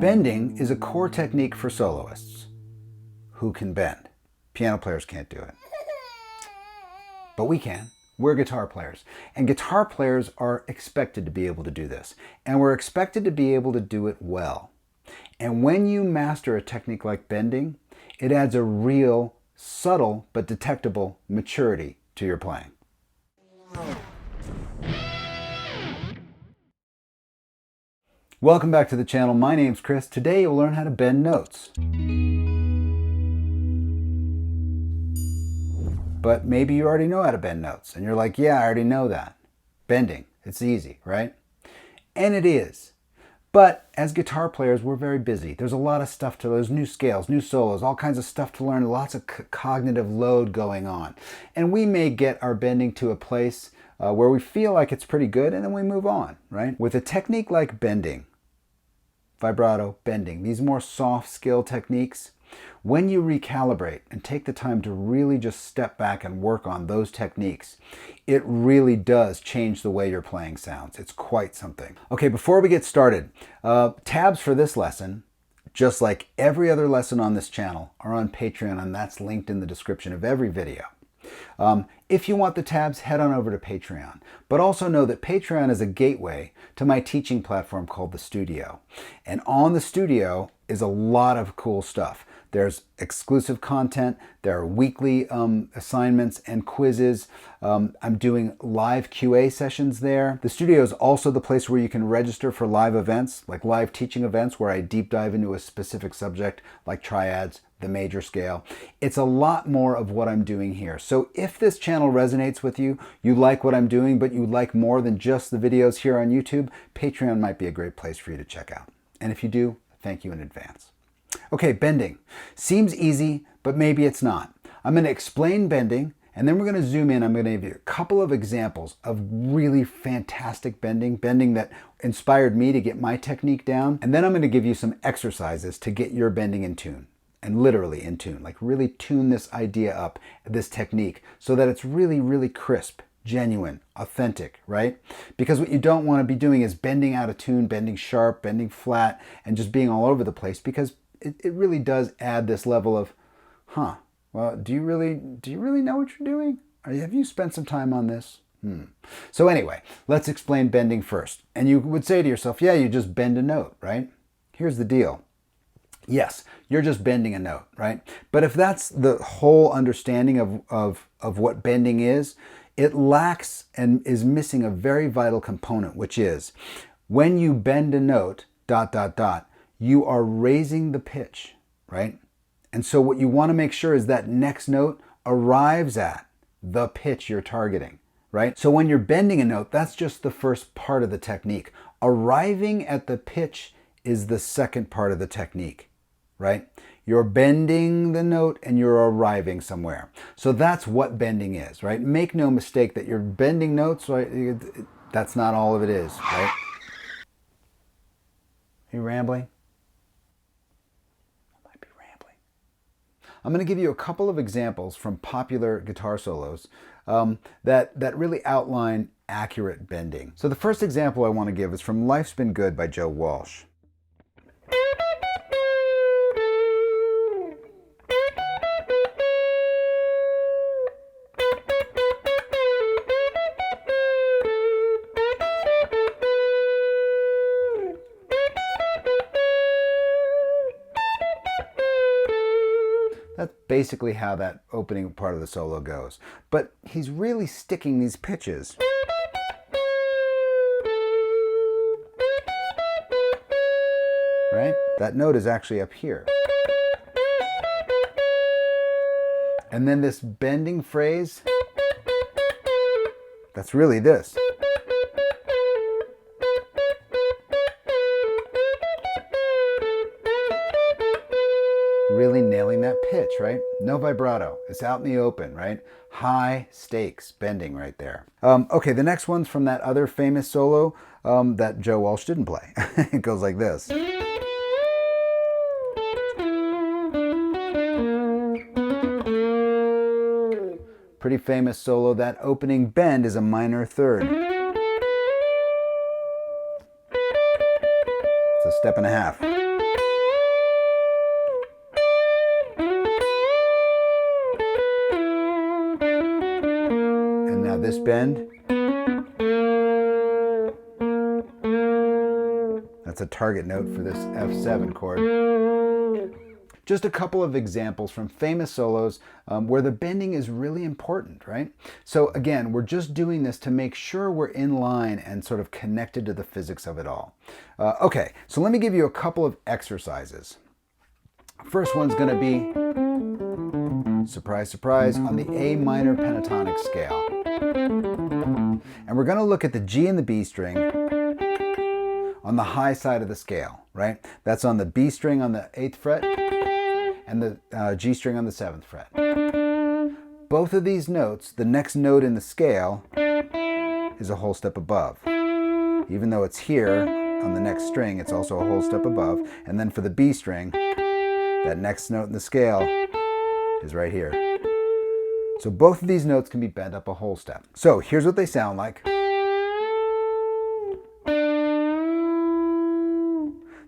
Bending is a core technique for soloists who can bend. Piano players can't do it. But we can. We're guitar players. And guitar players are expected to be able to do this. And we're expected to be able to do it well. And when you master a technique like bending, it adds a real, subtle, but detectable maturity to your playing. Welcome back to the channel. My name's Chris. Today you'll learn how to bend notes. But maybe you already know how to bend notes and you're like, yeah, I already know that. Bending, it's easy, right? And it is. But as guitar players, we're very busy. There's a lot of stuff to, there's new scales, new solos, all kinds of stuff to learn, lots of cognitive load going on. And we may get our bending to a place where we feel like it's pretty good and then we move on, right? With a technique like bending, vibrato, bending, these more soft skill techniques, when you recalibrate and take the time to really just step back and work on those techniques, it really does change the way your playing sounds. It's quite something. Okay, before we get started, tabs for this lesson, just like every other lesson on this channel, are on Patreon, and that's linked in the description of every video. If you want the tabs, head on over to Patreon. But also know that Patreon is a gateway to my teaching platform called The Studio. And on The Studio is a lot of cool stuff. There's exclusive content, there are weekly assignments and quizzes. I'm doing live QA sessions there. The Studio is also the place where you can register for live events, like live teaching events where I deep dive into a specific subject like triads, the major scale. It's a lot more of what I'm doing here. So if this channel resonates with you, you like what I'm doing, but you like more than just the videos here on YouTube, Patreon might be a great place for you to check out. And if you do, thank you in advance. Okay, bending. Seems easy, but maybe it's not. I'm going to explain bending, and then we're going to zoom in. I'm going to give you a couple of examples of really fantastic bending that inspired me to get my technique down. And then I'm going to give you some exercises to get your bending in tune. And literally in tune, like really tune this idea up, this technique, so that it's really, really crisp, genuine, authentic, right? Because what you don't want to be doing is bending out of tune, bending sharp, bending flat, and just being all over the place, because it really does add this level of, well, do you really know what you're doing? Have you spent some time on this? So anyway, let's explain bending first. And you would say to yourself, yeah, you just bend a note, right? Here's the deal. Yes, you're just bending a note, right? But if that's the whole understanding of what bending is, it lacks and is missing a very vital component, which is when you bend a note, ... you are raising the pitch, right? And so what you want to make sure is that next note arrives at the pitch you're targeting, right? So when you're bending a note, that's just the first part of the technique. Arriving at the pitch is the second part of the technique, right? You're bending the note and you're arriving somewhere. So that's what bending is, right? Make no mistake that you're bending notes, right? That's not all of it is, right? Are you rambling? I'm going to give you a couple of examples from popular guitar solos that really outline accurate bending. So the first example I want to give is from Life's Been Good by Joe Walsh. That's basically how that opening part of the solo goes. But he's really sticking these pitches. Right? That note is actually up here. And then this bending phrase, that's really this. Really nailing that pitch, right? No vibrato. It's out in the open, right? High stakes bending right there. Okay, the next one's from that other famous solo that Joe Walsh didn't play. It goes like this. Pretty famous solo. That opening bend is a minor third. It's a step and a half. bend. That's a target note for this F7 chord. Just a couple of examples from famous solos where the bending is really important, right? So again, we're just doing this to make sure we're in line and sort of connected to the physics of it all. Okay, so let me give you a couple of exercises. First one's going to be, surprise, surprise, on the A minor pentatonic scale. And we're going to look at the G and the B string on the high side of the scale, right? That's on the B string on the 8th fret and the G string on the 7th fret. Both of these notes, the next note in the scale is a whole step above. Even though it's here on the next string, it's also a whole step above. And then for the B string, that next note in the scale is right here. So both of these notes can be bent up a whole step. So here's what they sound like.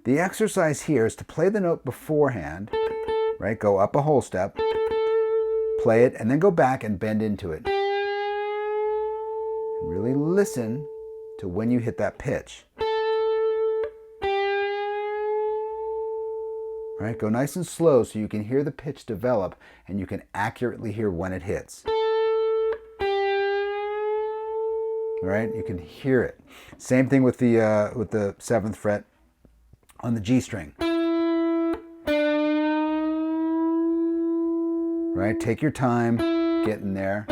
The exercise here is to play the note beforehand, right? Go up a whole step, play it, and then go back and bend into it. Really listen to when you hit that pitch. Right? Go nice and slow so you can hear the pitch develop and you can accurately hear when it hits. All right? You can hear it. Same thing with the 7th fret on the G string. Right? Take your time getting there.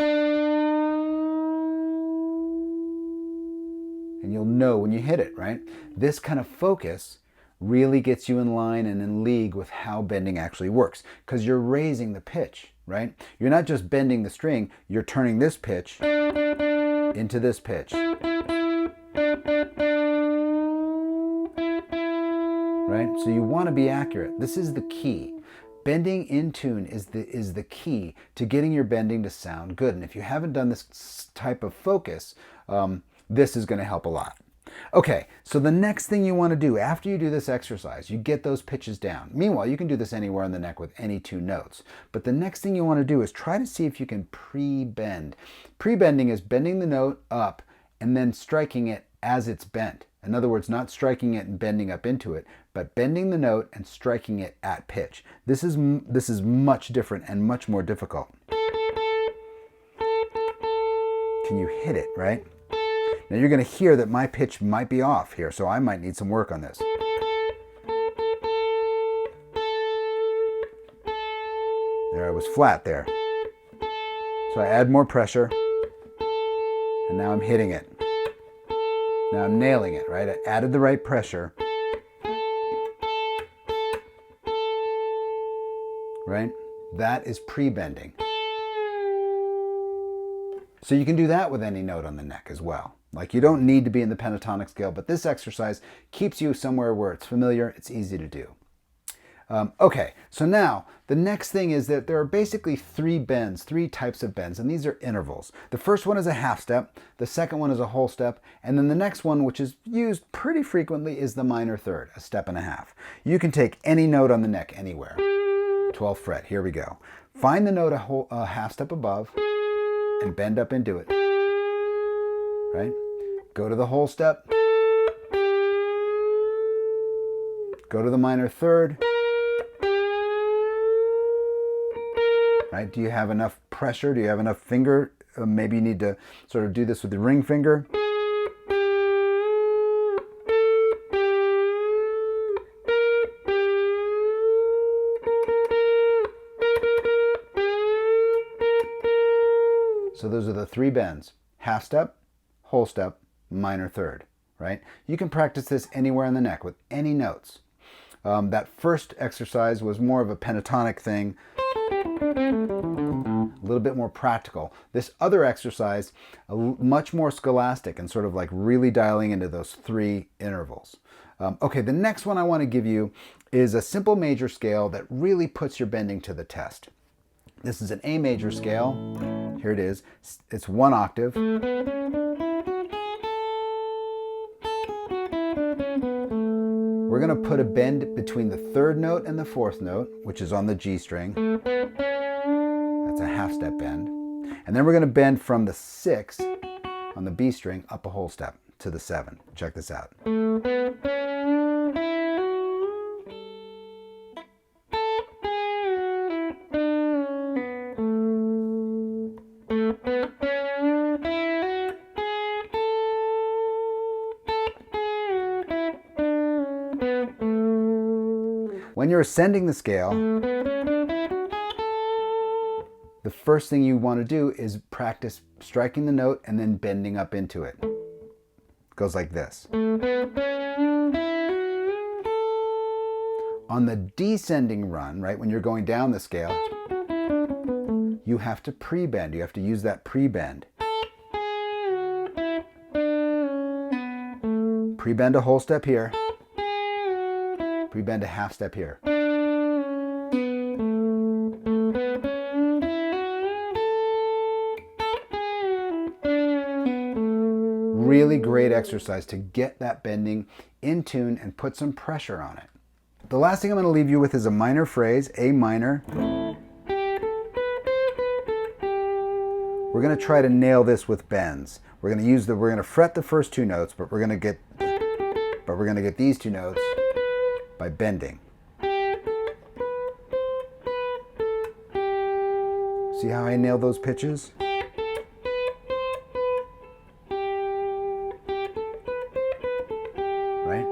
And you'll know when you hit it, right? This kind of focus really gets you in line and in league with how bending actually works, because you're raising the pitch, right? You're not just bending the string, you're turning this pitch into this pitch. Right? So you want to be accurate. This is the key. Bending in tune is the key to getting your bending to sound good. And if you haven't done this type of focus, this is going to help a lot. Okay, so the next thing you want to do after you do this exercise, you get those pitches down. Meanwhile, you can do this anywhere on the neck with any two notes. But the next thing you want to do is try to see if you can pre-bend. Pre-bending is bending the note up and then striking it as it's bent. In other words, not striking it and bending up into it, but bending the note and striking it at pitch. This is much different and much more difficult. Can you hit it, right? Now you're going to hear that my pitch might be off here, so I might need some work on this. There, I was flat there. So I add more pressure, and now I'm hitting it. Now I'm nailing it, right? I added the right pressure. Right? That is pre-bending. So you can do that with any note on the neck as well. Like, you don't need to be in the pentatonic scale, but this exercise keeps you somewhere where it's familiar, it's easy to do. Okay, so now the next thing is that there are basically three types of bends, and these are intervals. The first one is a half step, the second one is a whole step, and then the next one, which is used pretty frequently, is the minor third, a step and a half. You can take any note on the neck anywhere. 12th fret, here we go. Find the note a half step above and bend up into it. Right? Go to the whole step. Go to the minor third. Right? Do you have enough pressure? Do you have enough finger? Maybe you need to sort of do this with the ring finger. So those are the three bends: half step, whole step, minor third, right? You can practice this anywhere on the neck with any notes. That first exercise was more of a pentatonic thing, a little bit more practical. This other exercise, much more scholastic and sort of like really dialing into those three intervals. Okay, the next one I want to give you is a simple major scale that really puts your bending to the test. This is an A major scale. Here it is. It's one octave. We're going to put a bend between the third note and the fourth note, which is on the G string. That's a half step bend. And then we're going to bend from the sixth on the B string up a whole step to the 7. Check this out. When you're ascending the scale, the first thing you want to do is practice striking the note and then bending up into it. It goes like this. On the descending run, right, when you're going down the scale, you have to pre-bend. You have to use that pre-bend. Pre-bend a whole step here. Pre-bend a half step here. Really great exercise to get that bending in tune and put some pressure on it. The last thing I'm going to leave you with is a minor phrase, A minor. We're going to try to nail this with bends. We're going to fret the first 2 notes, but we're going to get these 2 notes by bending. See how I nail those pitches? Right?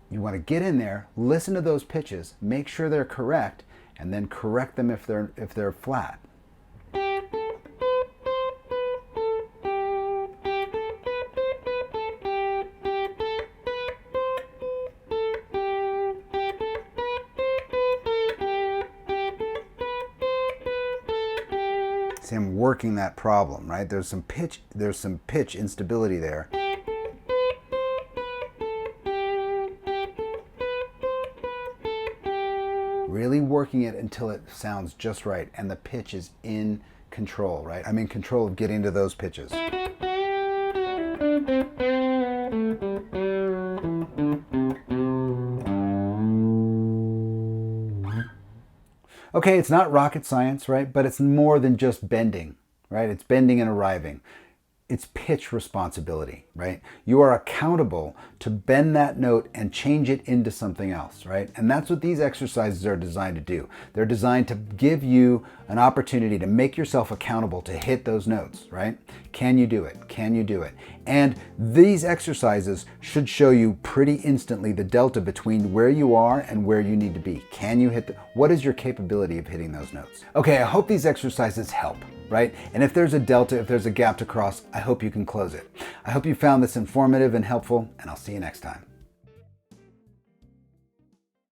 You want to get in there, listen to those pitches, make sure they're correct, and then correct them if they're flat. See, I'm working that problem, right? There's some pitch instability there. Really working it until it sounds just right and the pitch is in control, right? I'm in control of getting to those pitches. Okay, it's not rocket science, right? But it's more than just bending, right? It's bending and arriving. It's pitch responsibility, right? You are accountable to bend that note and change it into something else, right? And that's what these exercises are designed to do. They're designed to give you an opportunity to make yourself accountable to hit those notes, right? Can you do it? Can you do it? And these exercises should show you pretty instantly the delta between where you are and where you need to be. Can you hit what is your capability of hitting those notes? Okay, I hope these exercises help, right? And if there's a delta, if there's a gap to cross, I hope you can close it. I hope you found this informative and helpful, and I'll see you next time.